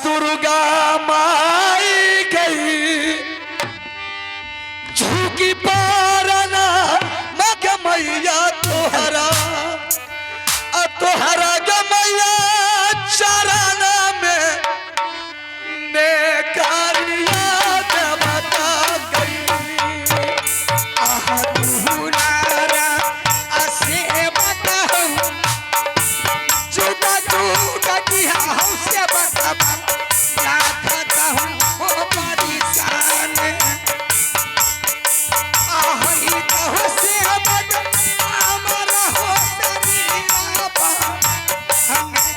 दुर्गा माई गई झुकी पारना मग मैया तोहरा तोहरा गमैया चरण में नेकारिया देवता गई दुलारा असे बताऊं जुदा जुदा किया हमसे बतावा चाहता हूँ वो परेशान आही कहो से बता हमारा हो शरीरा पा हमें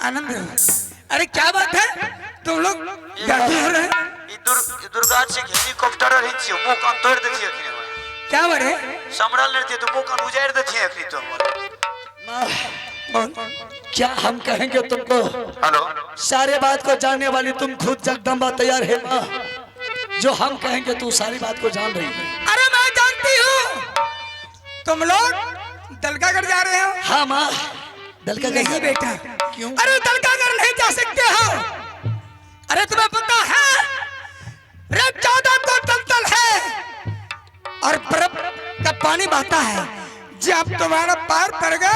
आनंद। अरे क्या बात है तुम लोग बैठे हो रहे दुर्गा से हेलीकॉप्टर और हिंसी मुंह कान तोड़ देती है अखनी क्या बरे संभल लेती है तो मुंह कान उजाड़ देती है अखनी तो क्या हम कहेंगे तुमको हेलो सारे बात को जानने वाली तुम खुद जगदम्बा तैयार है माँ जो हम कहेंगे तू सारी बात को जान रही है। अरे मैं जानती हूँ तुम लोग दलकागढ़ जा रहे हो। हाँ माँ दलका नहीं बेटा क्यों? अरे दलकागढ़ नहीं जा सकते हो। अरे तुम्हें पता है रे 14 को दलदल है और बर्फ का पानी बहता है जब तुम्हारा पैर पड़ेगा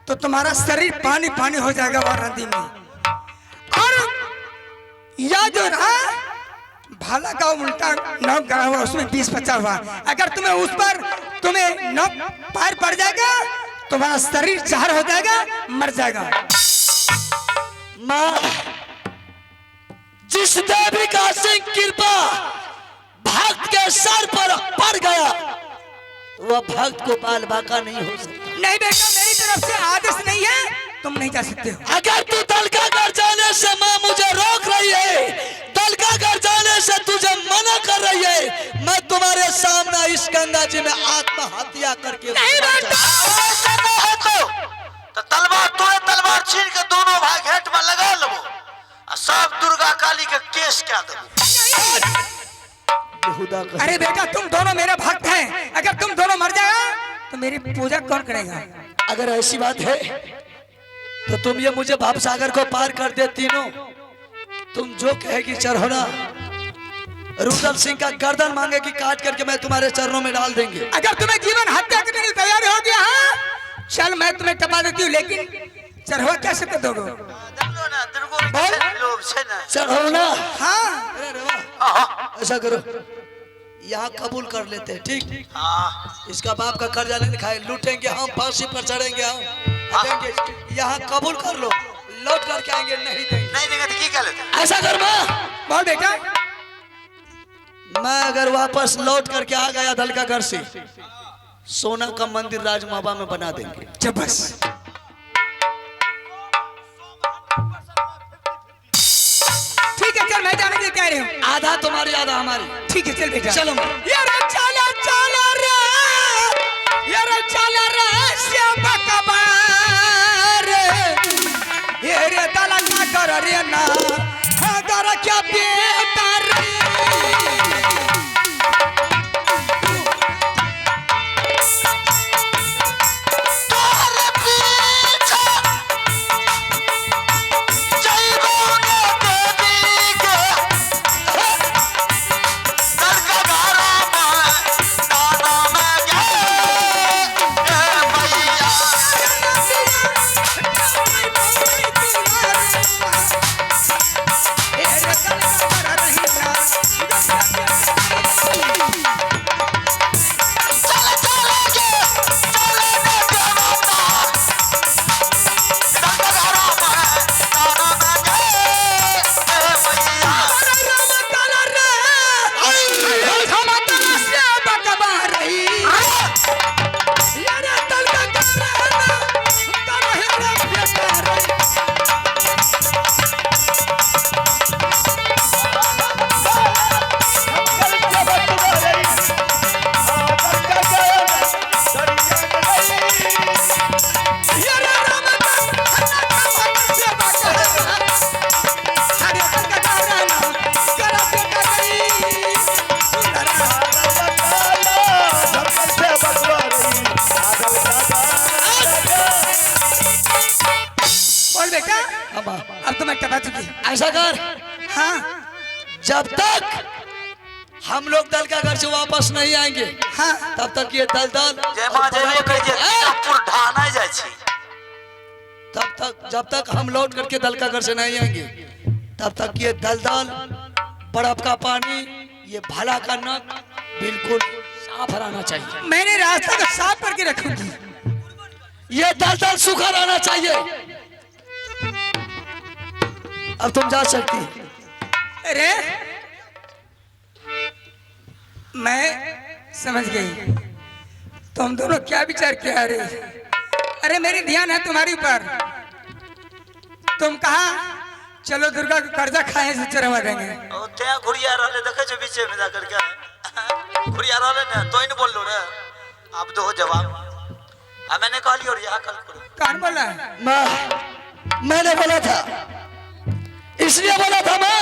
तो तुम्हारा शरीर पानी पानी हो जाएगा वो नदी में। और यह जो रहा भाला का उल्टा नौक गड़ा हुआ उसमें 20-50 हुआ अगर तुम्हें उस पर तुम्हें नौक पैर पड़ जाएगा तुम्हारा शरीर जहर हो जाएगा मर जाएगा। माँ जिस देवी का सिंह कृपा भक्त के सर पर पड़ गया वह भक्त को बाल बाका नहीं हो सकता। नहीं बेटा मेरी तरफ से आदेश नहीं है तुम नहीं जा सकते हो। अगर तू दलकागढ़ जाने से माँ मुझे रोक रही है दलकागढ़ जाने से तुझे मना कर रही है मैं तुम्हारे सामने इस गंगा जी में आत्महत्या करके नहीं बेटा तो तलवार तोड़े तलवार छीन के दोनों भाई घेट में लगा लो और सब दुर्गा काली के केस क्या दो। अरे बेटा तुम दोनों मेरे भक्त हैं अगर तुम दोनों मर जाओ तो मेरी पूजा कौन करेगा। अगर ऐसी बात है तो तुम ये मुझे भाव सागर को पार कर दे तीनों तुम जो कहेगी चढ़ोना रुद्र सिंह का गर्दन मांगेगी काट करके मैं तुम्हारे चरणों में डाल देंगे। अगर तुम्हें जीवन हत्या करने की तैयारी हो गया हाँ चल मैं तुम्हें टपा देती हूँ लेकिन चढ़वा कैसे कर दोगे चढ़ोना हाँ ऐसा करो यहाँ कबूल कर लेते हैं ठीक इसका बाप का कर्जा नहीं खाए लूटेंगे हम फांसी पर चढ़ेंगे हम देंगे यहाँ कबूल कर लो लौट करके आएंगे नहीं देंगे तो क्या लेते ऐसा कर माँ बोल बेटा मैं अगर वापस लौट करके आ गया दलकागढ़ से सोना का मंदिर राजमाबा में बना देंगे। जब बस ठीक है चल मैं जाने के कह रही हूँ आधा तुम्हारी आधा हमारी ठीक है चल बेटा चलो यार चला चला रे यार चला रे श्याम कबार ये रे दला ना कर रे ना अगर क्या बेटा रे माँ अब तो मैं टपा चुकी। ऐसा कर, हाँ जब तक हम लोग दल का घर से वापस नहीं आएंगे हाँ तब तक ये दलदल जय मां जय मां कह जे कीनापुर ढाना जाय छी। तब तक जब तक हम लौट करके दल का घर से नहीं आएंगे तब तक ये दलदल, बर्फ का पानी, ये भाला का नक बिल्कुल साफ रहना चाहिए। मैंने रास्ता को साफ करके रखूंगी। ये दलदल सूखा रहना चाहिए। अब तुम जा सकती है। अरे मैं समझ गई तुम दोनों क्या विचार किया। अरे मेरी ध्यान है तुम्हारी ऊपर। तुम कहा चलो दुर्गा को कर्जा खाए से चरवा देंगे। ओ ते घुड़िया रहले देखे छ बीचे में जाकर के घुड़िया रहले ने तो इन बोल लो रे। अब दो जवाब मैंने कह लियो रे कल करो। कौन बोला है? मैंने बोला था, इसलिए बोला था माँ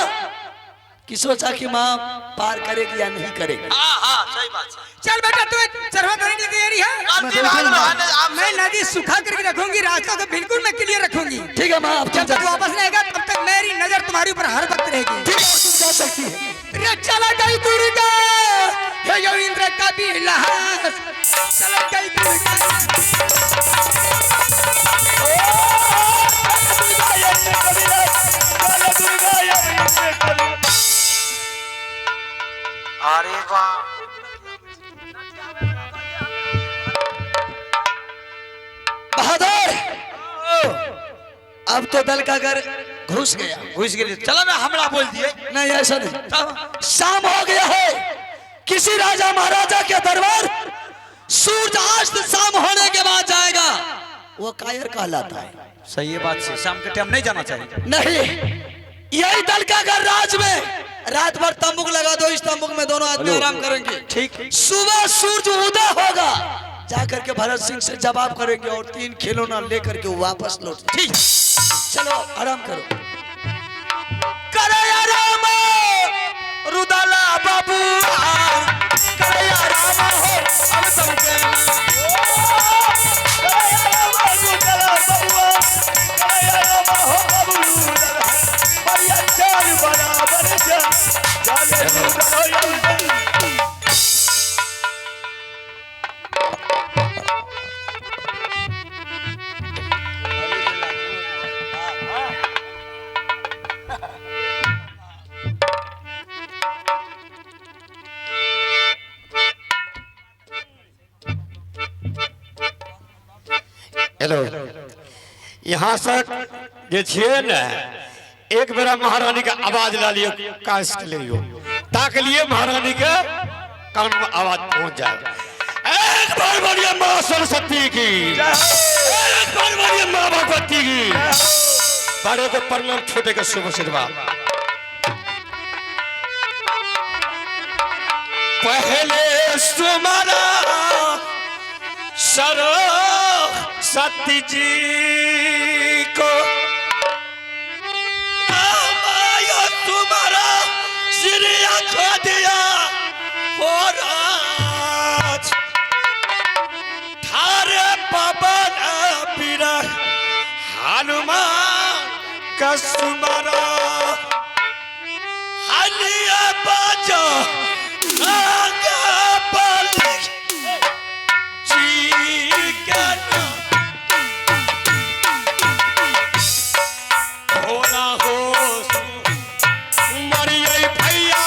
कि सोचा कि माँ पार करेगी या नहीं करेगी। हां हां सही बात है। चल बेटा तू चरवा देने की तैयारी है। गलती भाग रहने आप मैं नदी सुखा करके रखूंगी, रास्ता को बिल्कुल मैं क्लियर रखूंगी। ठीक है माँ, अब जब तक वापस नहीं आएगा तब तक मेरी नजर तुम्हारी ऊपर हर वक्त रहेगी। ठीक है, तुम जा सकती है। रे चला गई दुर्गा, हे यो इंद्र का विलास, चला गई दुर्गा। अरे वाह बहादुर, अब तो दल का घर घुस गया। घुस गए। चलो मैं हमला बोल दिए। नहीं ऐसा नहीं, शाम हो गया है। किसी राजा महाराजा के दरबार सूर्यास्त शाम होने के बाद जाएगा, वो कायर कहलाता है। सही है बात से, शाम के टाइम नहीं जाना चाहिए। नहीं, यही दल का घर राज में रात भर तंबू लगा दो, इस तंबू में दोनों आदमी आराम करेंगे। ठीक। सुबह सूर्य उदय होगा, जाकर के भरत सिंह से जवाब करेंगे और 3 खिलौना लेकर के वापस लौट। ठीक, चलो आराम करो। करे आराम रुदला बाबू, करे आराम हो अब तुमके। करे आराम रुदला बाबू, करे आराम हो बाबू रुदला। बढ़िया चाल बराबर जाने रुदला। हेलो, यहाँ से जे छिए ने एक बेरा महारानी का आवाज ला लियो, काश के लियो, ताकि लिए महारानी के कान में आवाज पहुंच जाए। एक बार बोलिए माँ सरस्वती की, एक बार बोलिए माँ भगवती की। बड़े को प्रणाम, छोटे को शुभ आशीर्वाद। पहले सुमरा सरस्वती जी को, आया तुम्हारा श्री खो दिया और आज थारे पवन पीरा हनुमान का सुमरा हलिया बाजो आगा बलि जी का होना हो मरिए भैया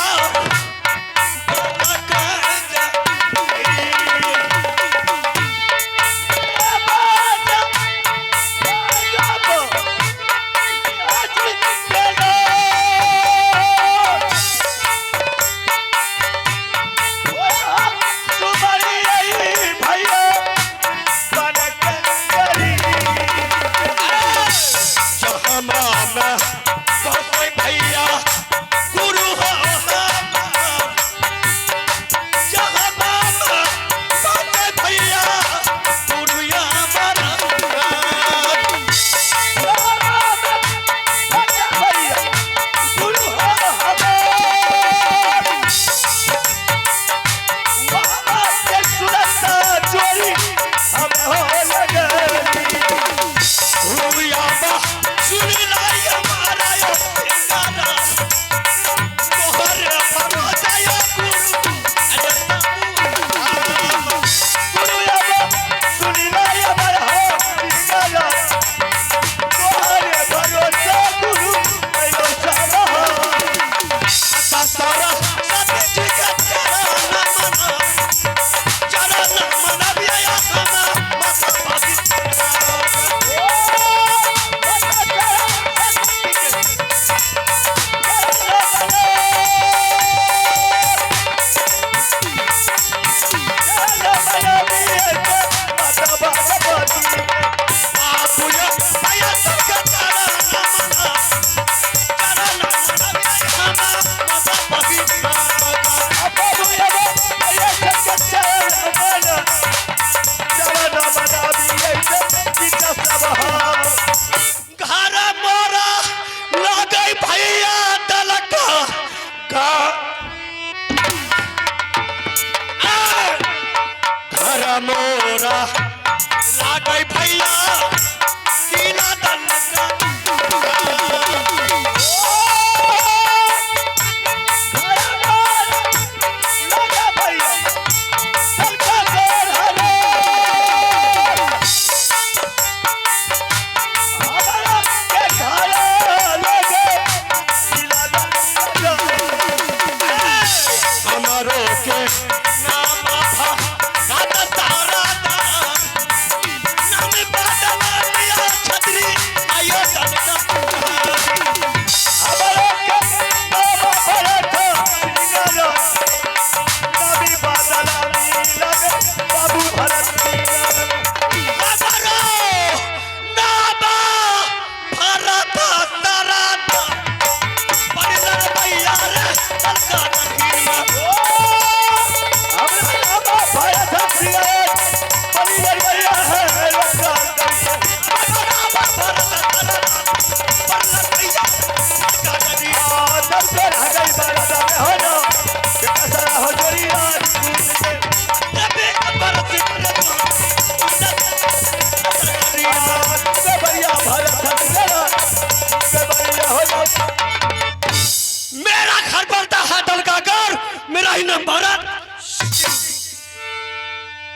मेरा घर बनता है दलकागर, मेरा ही नाम भारत।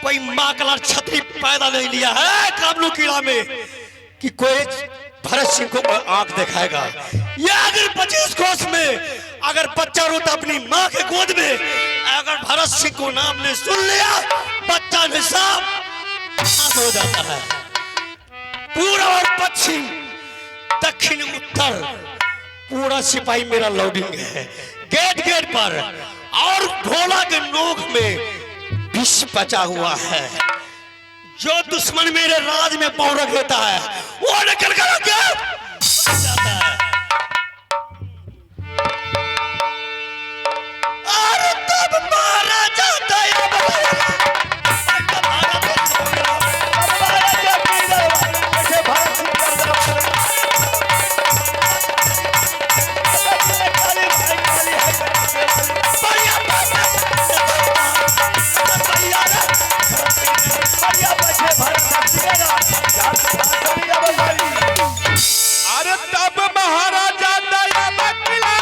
कोई माँ कलर छतरी पैदा नहीं लिया है काबलू किला में कि कोई भरत सिंह को आंख दिखाएगा। ये अगर 25 कोस में अगर बच्चा रोता अपनी माँ के गोद में, अगर भरत सिंह को नाम ने सुन लिया, बच्चा निशाब हो जाता है। पूरा और पश्चिम, दक्षिण उत्तर, पूरा सिपाही मेरा लोडिंग है गेट गेट पर, और ढोला के नोक में विष बचा हुआ है। जो दुश्मन मेरे राज में पांव रख देता है वो निकल कर आगे जाता है। और तब मारा जाता है अरे तब महाराजा दया बकला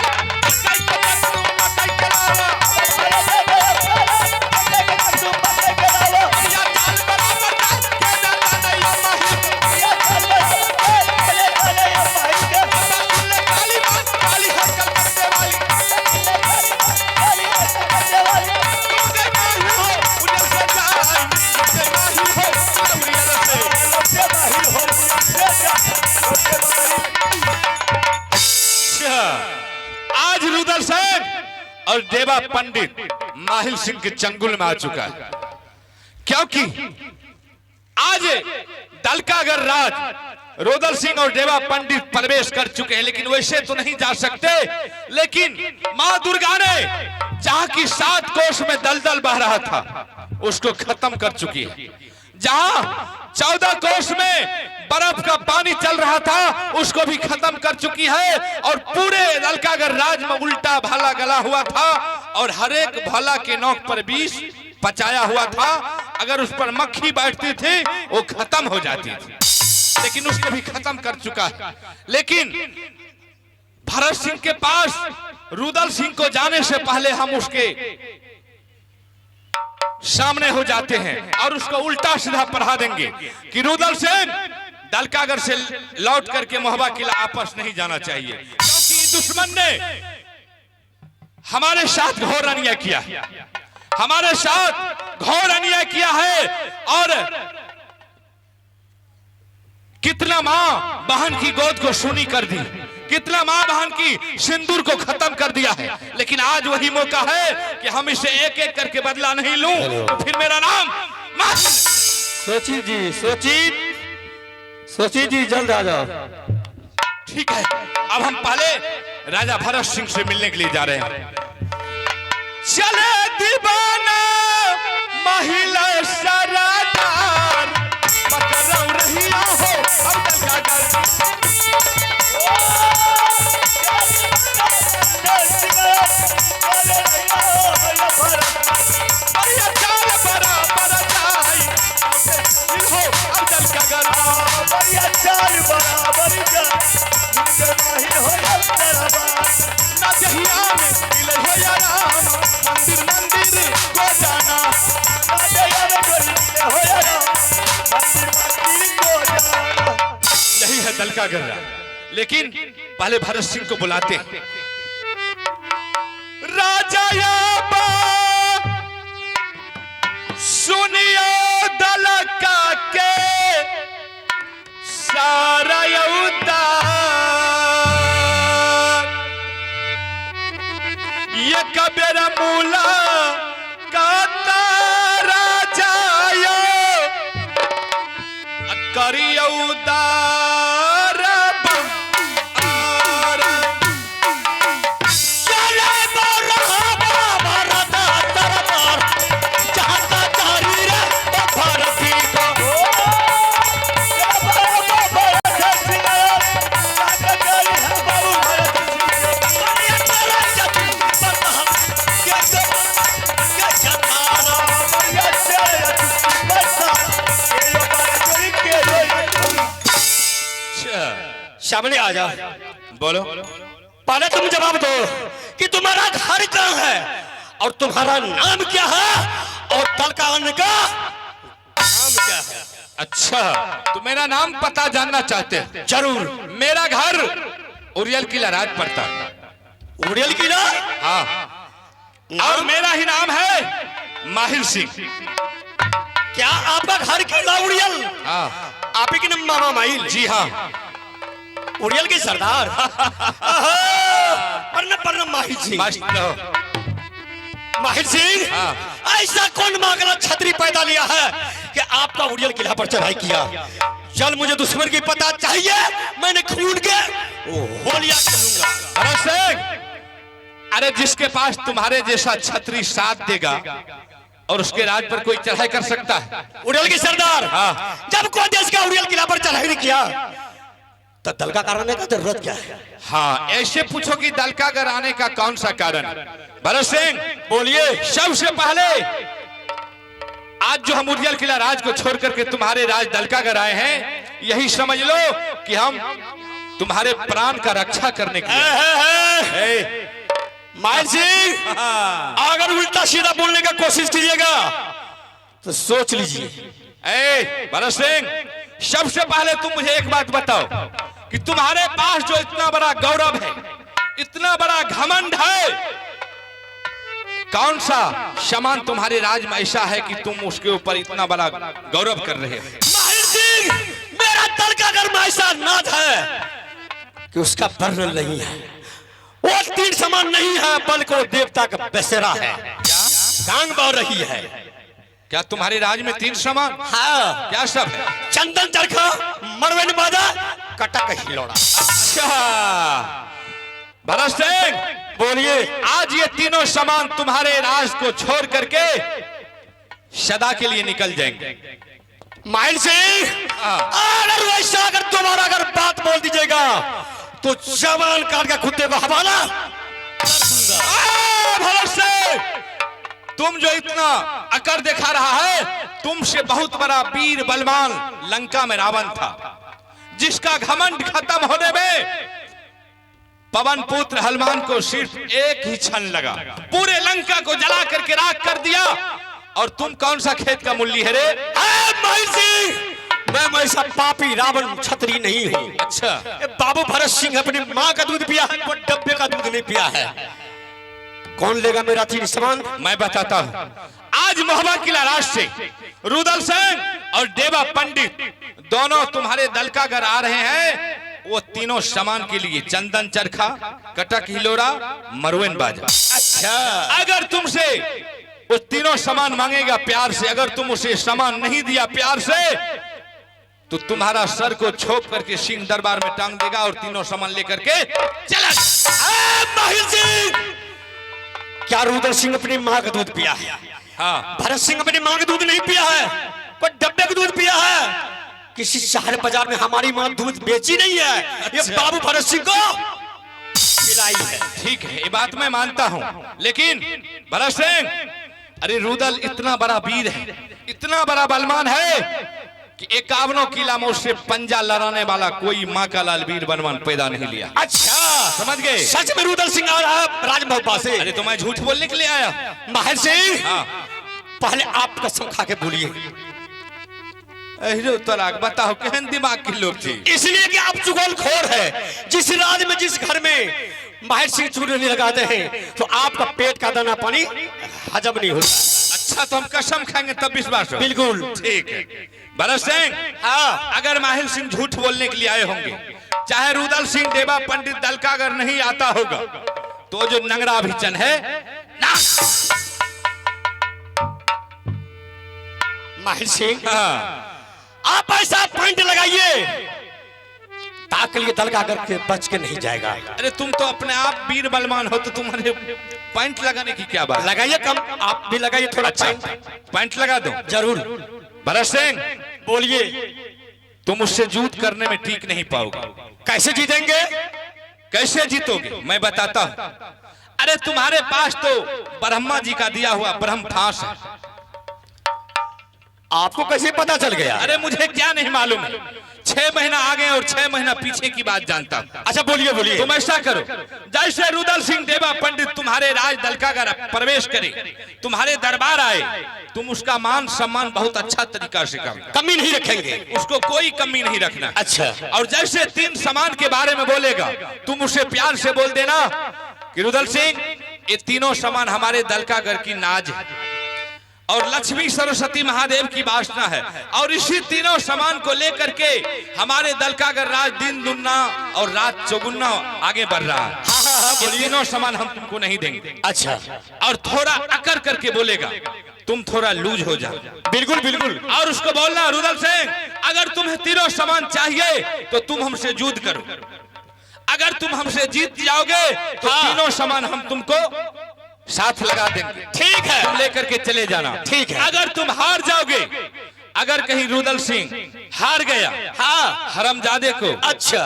आज रुदल सेन और देवा पंडित माहिल सिंह के चंगुल में आ चुका है, क्योंकि आज दलकागर राज रुदल सिंह और देवा पंडित प्रवेश कर चुके हैं। लेकिन वैसे तो नहीं जा सकते, लेकिन मां दुर्गा ने जहां की 7 कोस में दलदल बह रहा था उसको खत्म कर चुकी है। जहां 14 कोस में बर्फ का पानी चल रहा था उसको भी खत्म कर चुकी है, और पूरे दलकागर राज में उल्टा भाला गला हुआ था, और हर एक भाला के नोक पर विष पचाया हुआ था। अगर उस पर मक्खी बैठती थी वो खत्म हो जाती थी, लेकिन उसको भी खत्म कर चुका है। लेकिन भरत सिंह के पास रुदल सिंह को जाने से पहले हम उसके सामने हो जाते हैं और उसको उल्टा सीधा पढ़ा देंगे कि रुदल सेन दलकागर से लौट करके मोहबा किला वापस नहीं जाना चाहिए, क्योंकि दुश्मन ने हमारे साथ घोर अन्याय किया, हमारे साथ घोर अन्याय किया है। और कितना मां बहन की गोद को सूनी कर दी, कितना मां बहन की सिंदूर को खत्म कर दिया है। लेकिन आज वही मौका है कि हम इसे एक एक करके बदला नहीं लूं तो फिर मेरा नाम सोची जी, सोची जी जल्द आ जाओ। ठीक है, अब हम पहले राजा भरत सिंह से मिलने के लिए जा रहे हैं। चले दीवाना महिला सरादार पकड़ो रहिया हो अब दलकागर। यही है दलकागर। लेकिन पहले भरत सिंह को बुलाते हैं। राजा सुनियो दलका के सारा ये कबेरा मूला का राजा करियो सामने आ जा। बोलो। पहले तुम जवाब दो कि तुम्हारा घर कहाँ है और तुम्हारा नाम क्या है और दल का अन्न का नाम क्या है। अच्छा, तो मेरा नाम पता जानना चाहते हैं? जरूर। मेरा घर उरियल किला राज पड़ता है। उड़ियल किला? हाँ। और मेरा ही नाम है माहिर सिंह। क्या आपका घर किला उड़ियल? हाँ। आप ही के नाम मामा माइल? जी हाँ। उड़ियल के सरदार। प्रणाम माहिर सिंह। माहिर सिंह, हाँ। ऐसा कौन मांगला छतरी पैदा लिया है कि आपका उड़ियल किला पर चढ़ाई किया? चल, मुझे दुश्मन की पता चाहिए, मैंने खून के होलिया खेलूंगा। भरत सिंह, अरे जिसके पास तुम्हारे जैसा छतरी साथ देगा और उसके राज पर कोई चढ़ाई कर सकता है? उड़ियल के सरदार, हाँ। जब कोई देश का उड़ियल किला पर चढ़ाई नहीं किया तो दल का कराने का जरूरत क्या है? हाँ, ऐसे पूछो कि दलकागर आने का कौन सा कारण? भरत सिंह, बोलिए। सबसे पहले आज जो हम उड़ियल किला राज को छोड़ करके तुम्हारे राज दलकागर आए हैं, यही समझ लो कि हम तुम्हारे प्राण का रक्षा करने के लिए। माहिर सिंह, अगर उल्टा सीधा बोलने का कोशिश कीजिएगा तो सोच लीजिए। भरत सिंह, सबसे पहले तुम मुझे एक बात बताओ कि तुम्हारे पास जो इतना बड़ा गौरव है, इतना बड़ा घमंड है, कौन सा सामान तुम्हारे राज में ऐसा है कि तुम उसके ऊपर इतना बड़ा गौरव कर रहे हो? माहिर सिंह, मेरा दल का घर में ऐसा नाज है कि उसका वर्णन नहीं है। वो तीन समान नहीं है, बल्कि वो देवता का बसेरा है। गांग बह रही है। क्या तुम्हारे राज में तीन समान? हाँ। क्या सब है? चंदन चरखा, मरवेन बाजा, कटक हिलौड़ा। अच्छा, भरत सिंह, बोलिए। आज ये तीनों सामान तुम्हारे राज को छोड़ करके सदा के लिए निकल जाएंगे। माहिर सिंह, अगर वैसा अगर दोबारा अगर बात बोल दीजिएगा तो जवान काट का कुत्ते को हवाला कर दूंगा। भरत सिंह, तुम जो इतना अकड़ दिखा रहा है, तुमसे बहुत बड़ा वीर बलवान लंका में रावण था, जिसका घमंड खत्म होने में पवन पुत्र हनुमान को सिर्फ एक ही क्षण लगा। पूरे लंका को जला करके राख कर दिया। और तुम कौन सा खेत का मूल्य है रे? माहिर सिंह, मैं वैसा पापी रावण छतरी नहीं हूँ। अच्छा, बाबू भरत सिंह अपनी माँ का दूध पिया है, वो डब्बे का दूध नहीं पिया है। कौन लेगा मेरा तीन समान? मैं बताता हूँ। आज मोहब्बत किला राज से रुदल सेन और देवा पंडित दोनों तुम्हारे दलकागर आ रहे हैं। वो तीनों सामान के लिए चंदन चरखा, कटक हिलोरा, मरवेन बाजा। अच्छा, अगर तुमसे वो तीनों सामान मांगेगा प्यार से, अगर तुम उसे सामान नहीं दिया प्यार से, तो तुम्हारा सर को छोप करके सिंह दरबार में टांग देगा और तीनों सामान लेकर के चला। माहिर सिंह, क्या रुदल सिंह अपनी माँ का दूध पिया है? हाँ। भरत सिंह अपनी माँ का दूध नहीं पिया है, कोई डब्बे का दूध पिया है। किसी शहर बाजार में हमारी माँ दूध बेची नहीं है, ये बाबू भरत सिंह को पिलाई है। ठीक है, ये बात मैं मानता हूँ, लेकिन भरत सिंह, अरे रुदल इतना बड़ा वीर है, इतना बड़ा बलवान है कि 51 किला में उससे पंजा लड़ाने वाला कोई माँ का लाल वीर बलवान पैदा नहीं लिया। अच्छा, समझ गए? सच में रुदल सिंह आ रहा है राजमहल से? अरे तो मैं झूठ बोलने के लिए आया? माहिर सिंह, हाँ। पहले आप कसम खा के बोलिए। अरे तलाक बताओ, कहन दिमाग की लोग थी? इसलिए कि आप चुगलखोर है। जिस राज में जिस घर में माहिर सिंह चूड़े नहीं लगाते हैं तो आपका पेट का दाना पानी हजम नहीं होता। अच्छा, तो हम कसम खाएंगे तब विश्वास हो? बिल्कुल। ठीक है भरत सिंह, हाँ, अगर माहिर सिंह झूठ बोलने के लिए आए होंगे, चाहे रुदल सिंह देवा पंडित दल का अगर नहीं आता होगा, तो जो नंगरा अभिचन है ना, माहिर सिंह, हाँ, आप ऐसा पॉइंट लगाइए ताकि ये दल का करके बच के नहीं जाएगा। अरे तुम तो अपने आप वीर बलवान हो, तो तुम्हारे पॉइंट लगाने की क्या बात? लगाइए कम, आप भी लगाइए थोड़ा। अच्छा, पॉइंट लगा दो। जरूर। भरत सिंह, बोलिए। तुम उससे जूत करने में ठीक नहीं पाओगे। कैसे जीतेंगे? कैसे जीतोगे मैं बताता हूं। अरे तुम्हारे पास तो ब्रह्मा जी का दिया हुआ ब्रह्म फांस है। आपको कैसे पता चल गया? अरे मुझे क्या नहीं मालूम है, 6 महीना आगे और 6 महीना पीछे की बात जानता हूं। अच्छा बोलिए बोलिए। तुम ऐसा करो, जैसे रुदल सिंह देवा पंडित तुम्हारे राज दलकागर प्रवेश करे, तुम्हारे दरबार आए, तुम उसका मान सम्मान बहुत अच्छा तरीका से करो, कमी नहीं रखेंगे, उसको कोई कमी नहीं रखना। अच्छा। और जैसे 3 सामान के बारे में बोलेगा, तुम उसे प्यार से बोल देना कि रुदल सिंह, ये तीनों सामान हमारे दलकागर की नाज है और लक्ष्मी सरस्वती महादेव की वासना है, और इसी तीनों सामान को लेकर के हमारे दलकागर राज दिन दुगना और रात चौगुना आगे बढ़ रहा है। ये तीनों सामान हम तुमको नहीं देंगे। अच्छा। और थोड़ा अकर करके बोलेगा, तुम थोड़ा लूज हो जाओ। बिल्कुल बिल्कुल। और उसको बोलना, रुदल सिंह, अगर तुम्हें तीनों सामान चाहिए तो तुम हमसे युद्ध करो, अगर तुम हमसे जीत जाओगे तो तीनों सामान हम तुमको साथ लगा देंगे। ठीक है, तुम लेकर के चले जाना। ठीक है। अगर तुम हार जाओगे, अगर कहीं रुदल सिंह हार गया, हाँ, हरमजादे को, अच्छा,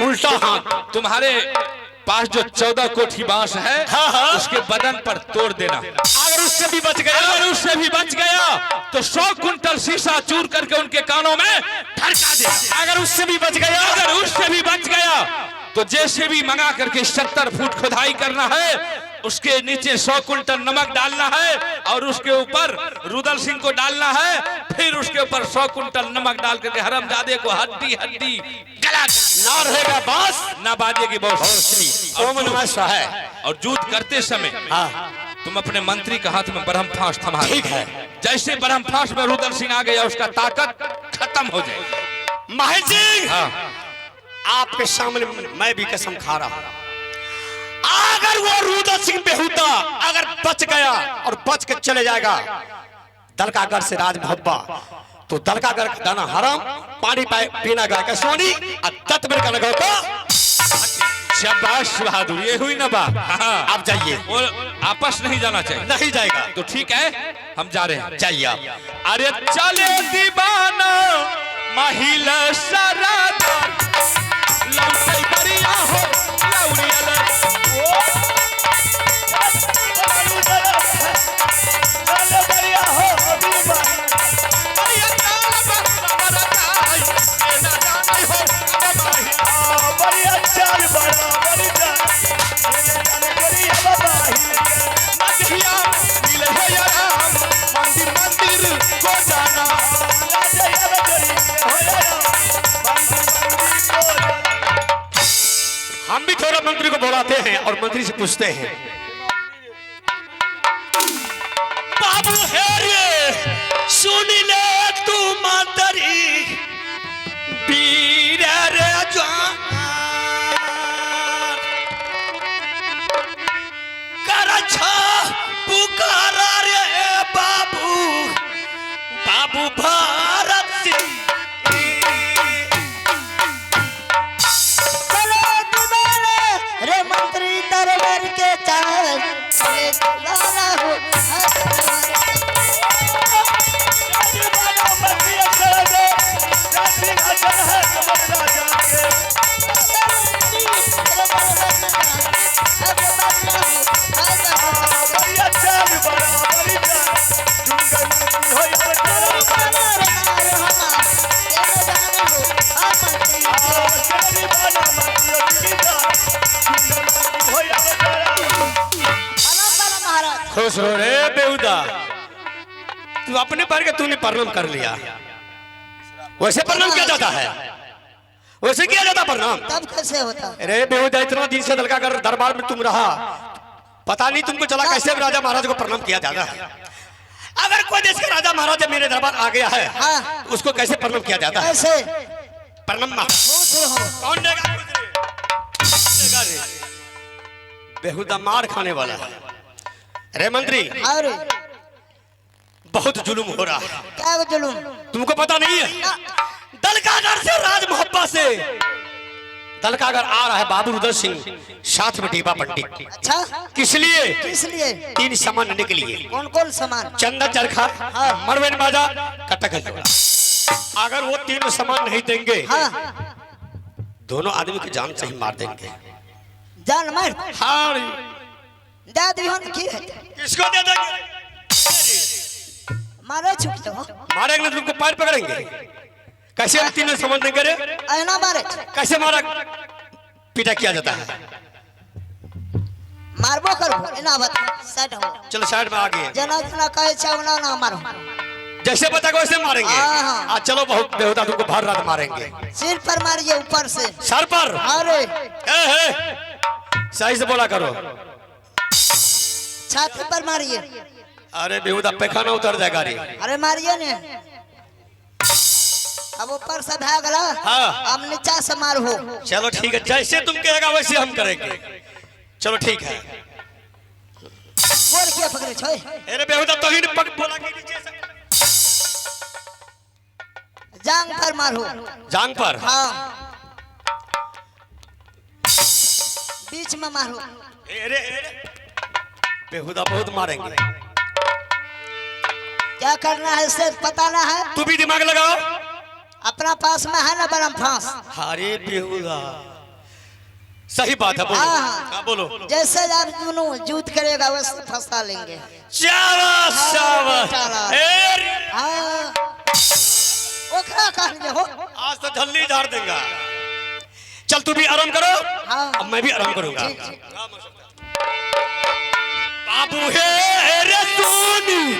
उल्टा हाथ तुम्हारे पास जो 14 कोठी बांस है, हाँ, हाँ, उसके बदन पर तोड़ देना। अगर उससे भी बच गया, अगर उससे भी बच गया तो 100 कुंटल शीशा चूर करके उनके कानों में ठड़का देना। अगर उससे भी बच गया, अगर उससे भी बच गया तो जैसे भी मंगा करके 70 फुट खुदाई करना है, उसके नीचे 100 कुंटल नमक डालना है और उसके ऊपर रुदल सिंह को डालना है, फिर उसके ऊपर 100 कुंटल नमक डाल करके हरमजादे को हड्डी हड्डी गला ना रहेगा बांस, ना बाजेगी बांसुरी। ओम नमः शिवाय। और युद्ध करते समय हाँ, तुम अपने मंत्री का हाथ में ब्रह्म फांस थमा। ठीक है। जैसे ब्रह्म फांस में रुदल सिंह आ गया, उसका ताकत खत्म हो जाएगी। माहिर सिंह, हाँ, आपके सामने मैं भी कसम खा रहा हूं, अगर वो रुदल सिंह बेहुदा अगर बच गया और बच के चले जाएगा दलकागर से राज मोहब्बा, तो दलकागर का दाना हराम, पानी पीना गाय का सोनी और तत्वर का नगर को। शाबाश बहादुर, ये हुई ना बात। हाँ, आप जाइए। वो आपस नहीं जाना चाहिए। नहीं जाएगा तो ठीक है, हम जा रहे हैं। जाइए आप। अरे चले दीवाना महिला सरादा, लौटे दरिया हो लौरियल, मंदिर मंदिर को जाना। हम भी थोड़ा मंत्री को बुलाते हैं और मंत्री से पूछते हैं, बाबू है रे, सुन ले तू मंत्री वीर रे जवान, कर अच्छा पुकारा रे बाबू, बाबू भारत सिंह। रे मंत्री दरबार के चाल चले दुलारा हो खुश हो रे बेहुदा, तू अपने पर के तूने प्रणाम कर लिया। वैसे प्रणाम किया जाता है, वैसे किया जाता प्रणाम। तब कैसे होता? अरे बेहुदा, इतना दिन से दलकागर दरबार में तुम रहा, पता नहीं तुमको चला कैसे राजा महाराज को प्रणाम किया जाता है। अगर कोई देश का राजा महाराजा मेरे दरबार आ गया है, हाँ। उसको कैसे प्रणाम किया जाता है? कैसे? प्रणाम कौन देगा? बेहुदा मार खाने वाला है। अरे मंत्री, और बहुत जुलुम हो रहा है, क्या वो जुलूम? तुमको पता नहीं है? दलकागर से राज मोहब्बा से दलकागर आ रहा है बाबू रुदल सिंह, साथ में दीपा पंडित। अच्छा, किस लिए? किस लिए? 3 सामान लेने के लिए। कौन कौन सामान? चंदन चरखा, हाँ। मरवेन बाजा, कटक जोड़ा। अगर वो 3 सामान नहीं देंगे, हाँ, दोनों आदमी की जान से ही मार देंगे। जान मार हाँ, दे दिहन की है? किसको दे देंगे? मारे छुट्टे हो मारेंगे तुमको पैर पकड़ेंगे। कैसे हम तीनों समझ नहीं करे, ऐना मारे कैसे मारा पीटा किया जाता है। मारबो करो इना बता साइड हो चलो साइड में आ गए, जना जना कहे चावना ना मारो जैसे बता वैसे मारेंगे। हाँ। आज चलो बहुत बेहुदा तुमको भर रात मारेंगे। सिर पर मारिए ऊपर से सर पर। अरे सही से बोला करो। छाती पर मारिए अरे बेहुदा पैखाना उतर जाएगा रे। अरे मारिए ने अब ऊपर से भागला हाँ। अब नीचा से मार हो चलो ठीक है, जैसे तुम कहेगा वैसे हम करेंगे। चलो ठीक है। बोल के पकड़े छोय अरे बेहुदा तो ही पग बोला कि नीचे से जांग पर मारो जांग पर। हाँ बीच में मारो अरे बेहुदा बहुत मारेंगे। क्या करना है इसे पता ना है तू भी दिमाग लगाओ। अपना पास में है ना बरम फांस अरे बेहुदा सही बात है, बोलो। हाँ। हाँ, बोलो। जैसे आप दोनों जूत करेगा वैसे फंसा लेंगे शाबाश शाबाश। अरे, हाँ ओखरा कहेंगे हो आज तो झल्ली झाड़ देगा। चल तू भी आराम करो, हाँ। अब मैं भी आराम करूंगा। ठीक, ठीक। बाबू हे रे सोनी